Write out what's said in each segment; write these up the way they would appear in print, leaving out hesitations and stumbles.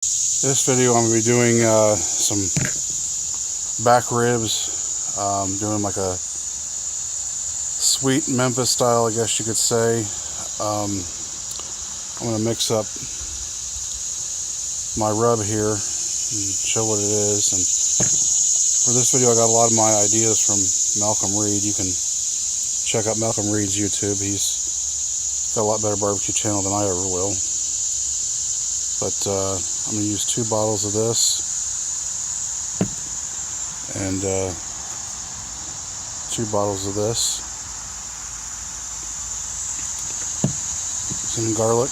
This video I'm going to be doing some back ribs, doing like a sweet Memphis style, I guess you could say. I'm going to mix up my rub here and show what it is. And for this video I got a lot of my ideas from Malcom Reed. You can check out Malcom Reed's YouTube. He's got a lot better barbecue channel than I ever will. But I'm going to use 2 bottles of this and 2 bottles of this. Some garlic,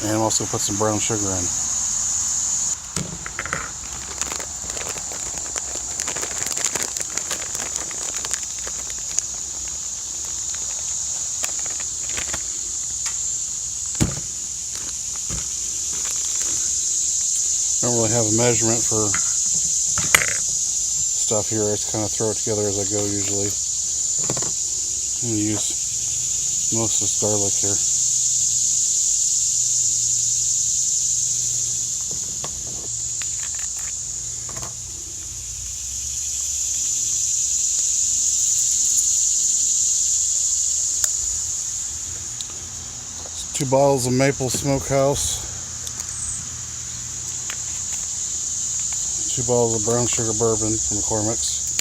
and I'm also going to put some brown sugar in. I don't really have a measurement for stuff here. I just kind of throw it together as I go usually. I'm going to use most of this garlic here. It's 2 bottles of Maple Smokehouse. 2 bottles of brown sugar bourbon from McCormick's.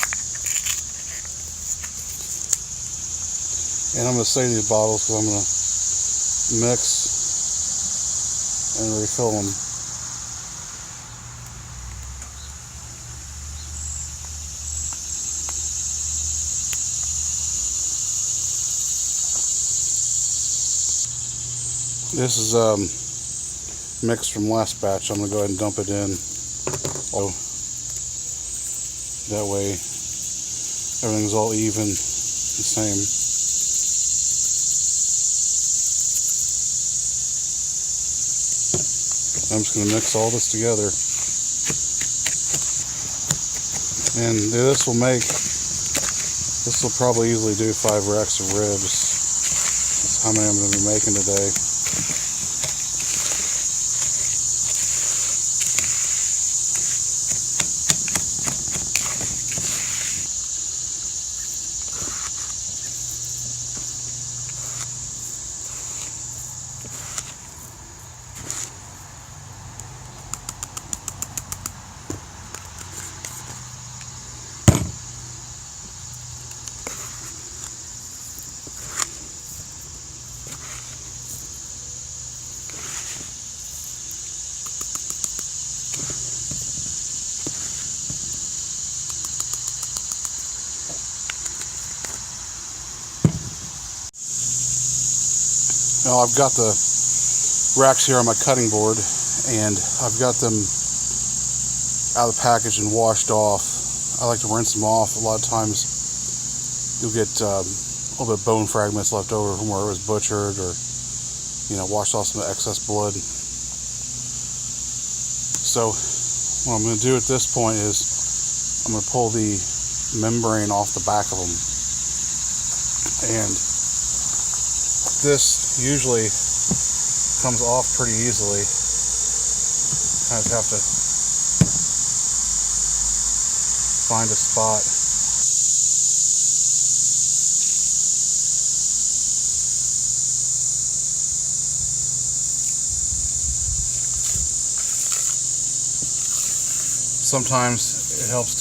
And I'm going to save these bottles because I'm going to mix and refill them. This is mixed from last batch. I'm going to go ahead and dump it in. Oh, that way everything's all even, the same. I'm just going to mix all this together, and this will probably easily do 5 racks of ribs. That's how many I'm going to be making today. Now I've got the racks here on my cutting board, and I've got them out of the package and washed off. I like to rinse them off. A lot of times you'll get a little bit of bone fragments left over from where it was butchered, or washed off some excess blood. So what I'm going to do at this point is I'm going to pull the membrane off the back of them, and this usually comes off pretty easily. Kind of have to find a spot. Sometimes it helps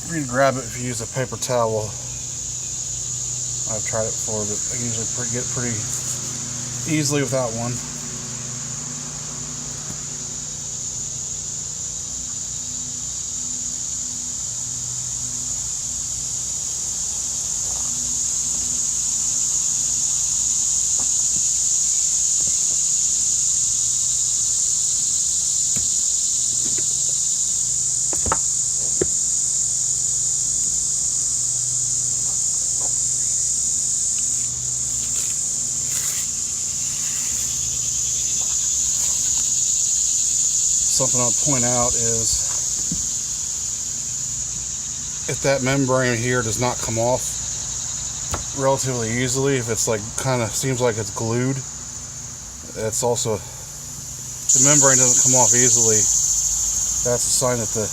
for you to grab it if you use a paper towel. I've tried it before, but I usually get it pretty easily without one. Something I'll point out is if that membrane here does not come off relatively easily, if it's like kind of seems like it's glued, It's also, the membrane doesn't come off easily. That's a sign that the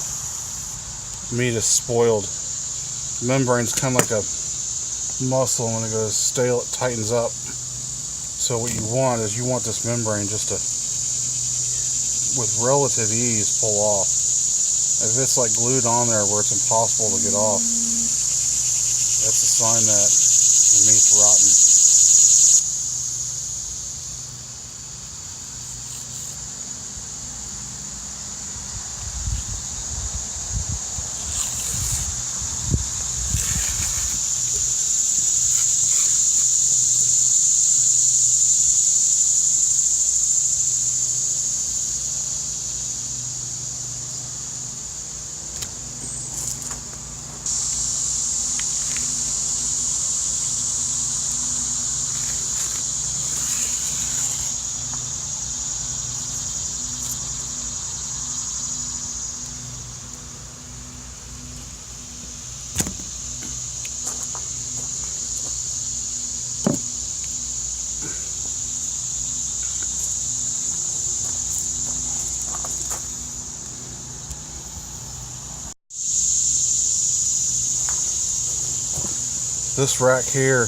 meat is spoiled. The membrane's kind of like a muscle. When it goes stale, it tightens up. So what you want is, you want this membrane just to, with relative ease, pull off. If it's like glued on there where it's impossible to get off, that's a sign that the meat's rotten. This rack here,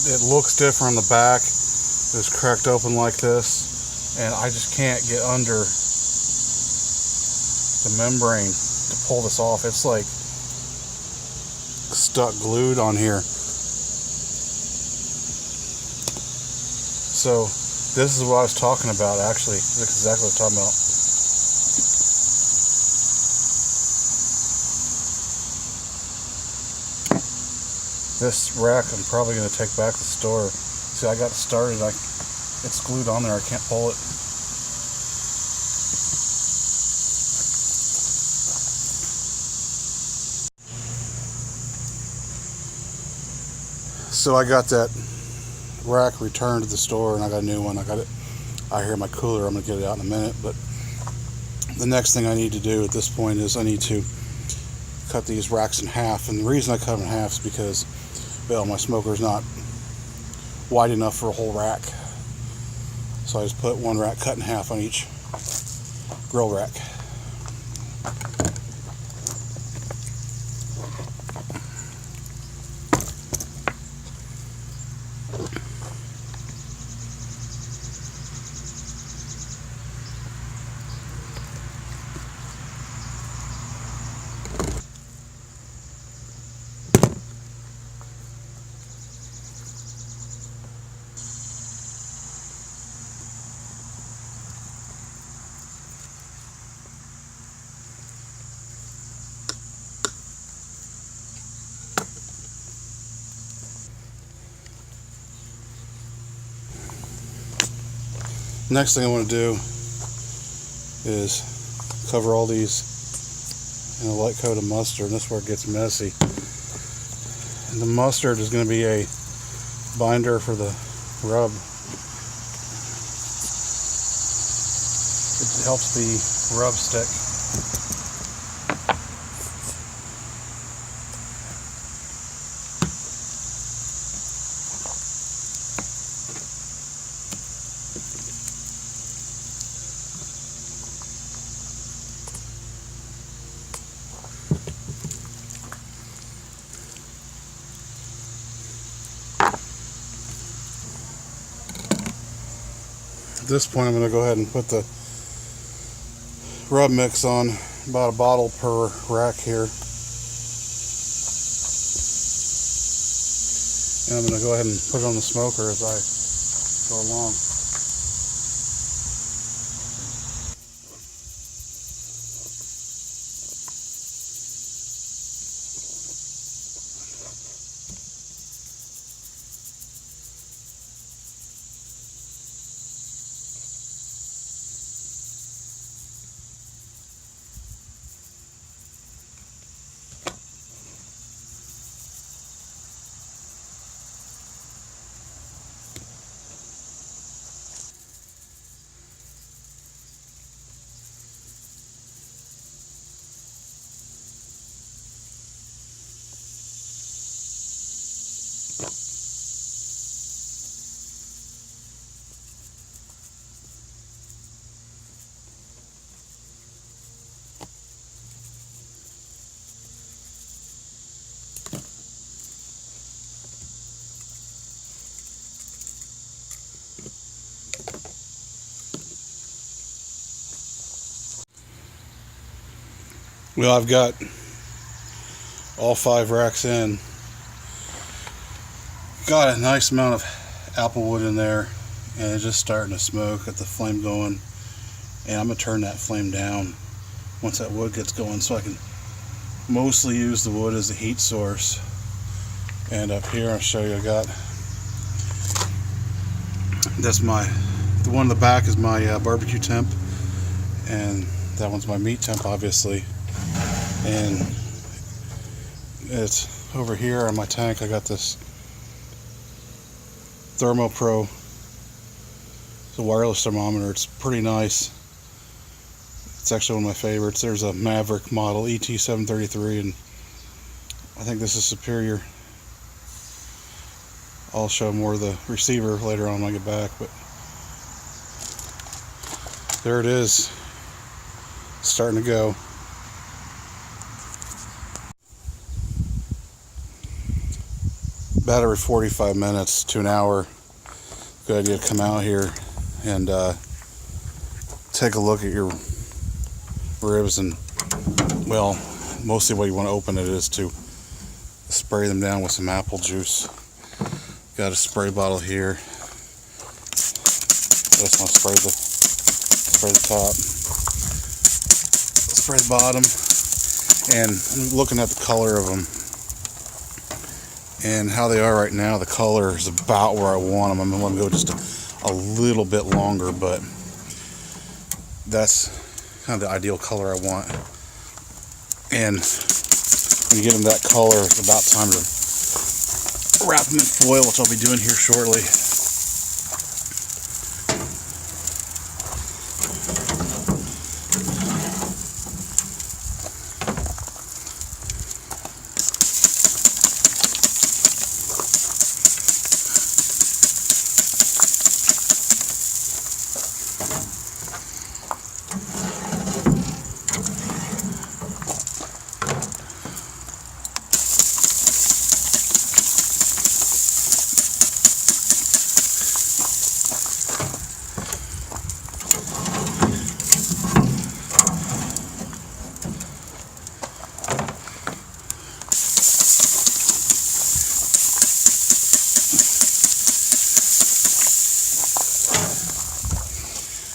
it looks different on the back. It's cracked open like this, and I just can't get under the membrane to pull this off. It's like stuck glued on here. So this is what I was talking about, actually. This is exactly what I was talking about. This rack I'm probably going to take back to the store. See, I got it started. It's glued on there. I can't pull it. So I got that rack returned to the store, and I got a new one. I got it out here in my cooler. I'm going to get it out in a minute. But the next thing I need to do at this point is I need to cut these racks in half. And the reason I cut them in half is because, well, my smoker's not wide enough for a whole rack. So I just put one rack cut in half on each grill rack. Next thing I want to do is cover all these in a light coat of mustard, and this is where it gets messy. And the mustard is going to be a binder for the rub. It helps the rub stick. At this point, I'm going to go ahead and put the rub mix on, about a bottle per rack here. And I'm going to go ahead and put it on the smoker as I go along. Well, I've got all 5 racks in. Got a nice amount of apple wood in there, and it's just starting to smoke. Got the flame going, and I'm gonna turn that flame down once that wood gets going, so I can mostly use the wood as a heat source. And up here, I'll show you. I got that's the one in the back is my barbecue temp, and that one's my meat temp, obviously. And it's over here on my tank. I got this Thermo Pro. It's a wireless thermometer. It's pretty nice. It's actually one of my favorites. There's a Maverick model ET733, and I think this is superior. I'll show more of the receiver later on when I get back, but there it is, starting to go. About every 45 minutes to an hour, good idea to come out here and take a look at your ribs. And, well, mostly what you want to open it is to spray them down with some apple juice. Got a spray bottle here. Just want to spray the top, spray the bottom, and I'm looking at the color of them and how they are right now. The color is about where I want them. I'm gonna let them go just a little bit longer, but that's kind of the ideal color I want. And when you get them that color, it's about time to wrap them in foil, which I'll be doing here shortly.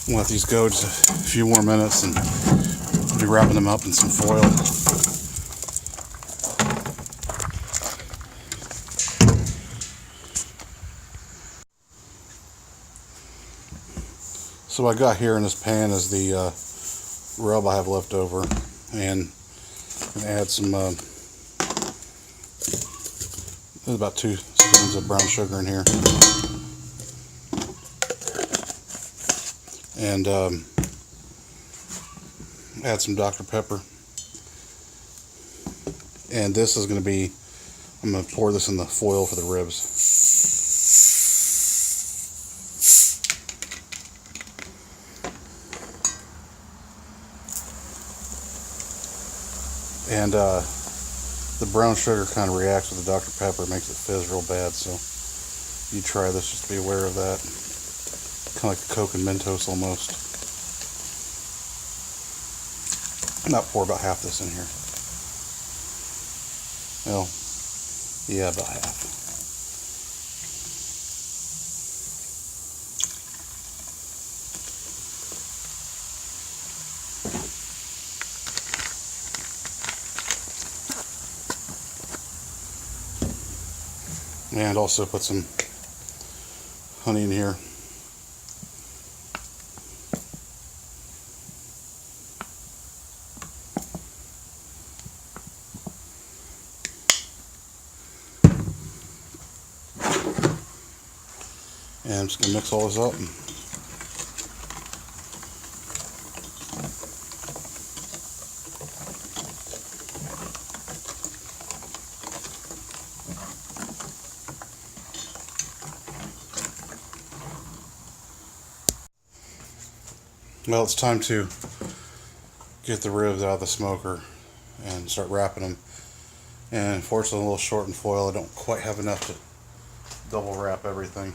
We'll let these go just a few more minutes, and I'll be wrapping them up in some foil. So what I got here in this pan is the rub I have left over, and I'm gonna add some there's about 2 spoons of brown sugar in here, and add some Dr. Pepper. And this is going to be, I'm going to pour this in the foil for the ribs. And the brown sugar kind of reacts with the Dr. Pepper, makes it fizz real bad, so you try this, just be aware of that. Kind of like Coke and Mentos almost. I'm not pour about half this in here. Well, yeah, about half. And also put some honey in here. And I'm just going to mix all this up. Well, it's time to get the ribs out of the smoker and start wrapping them. And unfortunately, a little short in foil. I don't quite have enough to double wrap everything.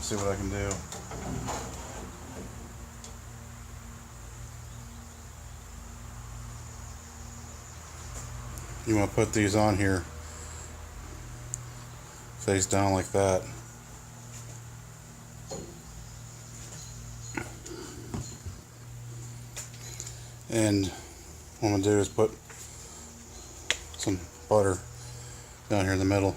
See what I can do. you want to put these on here face down like that. And what I'm going to do is put some butter down here in the middle.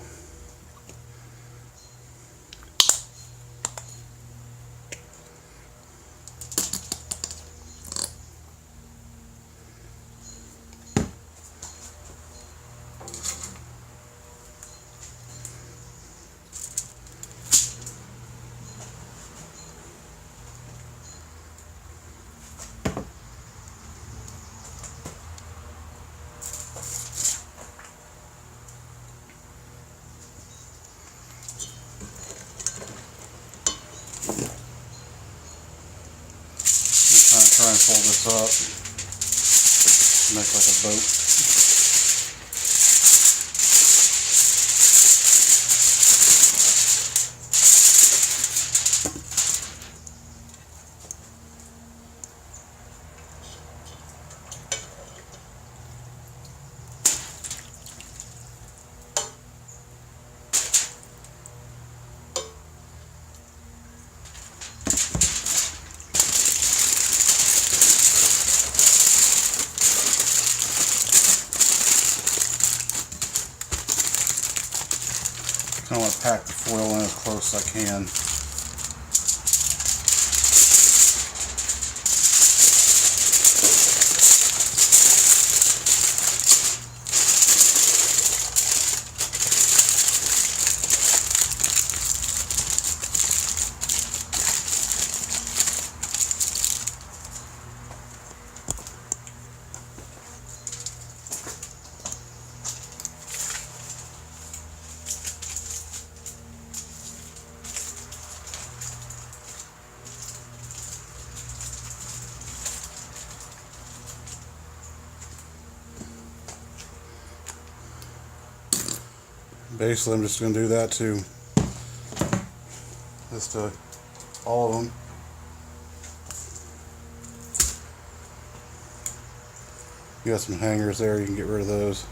Try and fold this up, make like a boat. I want to pack the foil in as close as I can. Basically, I'm just going to do that to all of them. You got some hangers there, you can get rid of those.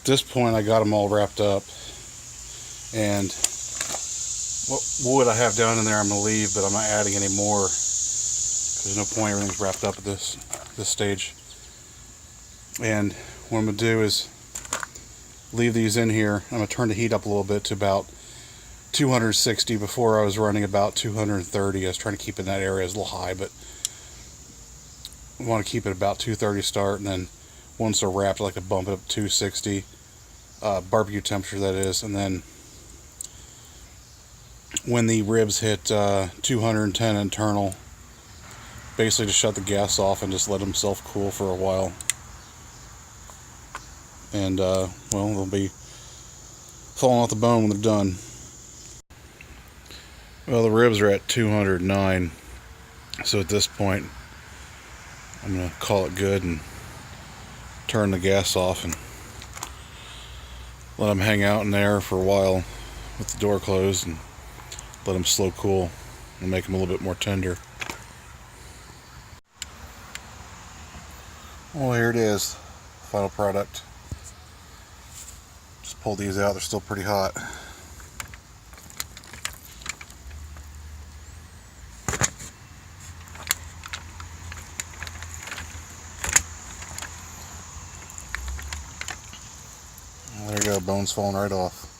At this point, I got them all wrapped up, and what wood I have down in there I'm going to leave, but I'm not adding any more because there's no point. Everything's wrapped up at this stage. And what I'm going to do is leave these in here. I'm going to turn the heat up a little bit to about 260. Before I was running about 230. I was trying to keep it in that area. It's a little high, but I want to keep it about 230 start, and then once they're wrapped, I like to bump it up to 260 barbecue temperature, that is. And then when the ribs hit 210 internal, basically just shut the gas off and just let them self-cool for a while. And well, they'll be falling off the bone when they're done. Well, the ribs are at 209, So at this point, I'm going to call it good and turn the gas off and let them hang out in there for a while with the door closed and let them slow cool and make them a little bit more tender. Well, here it is, final product. Just pull these out, they're still pretty hot. There you go, bones falling right off.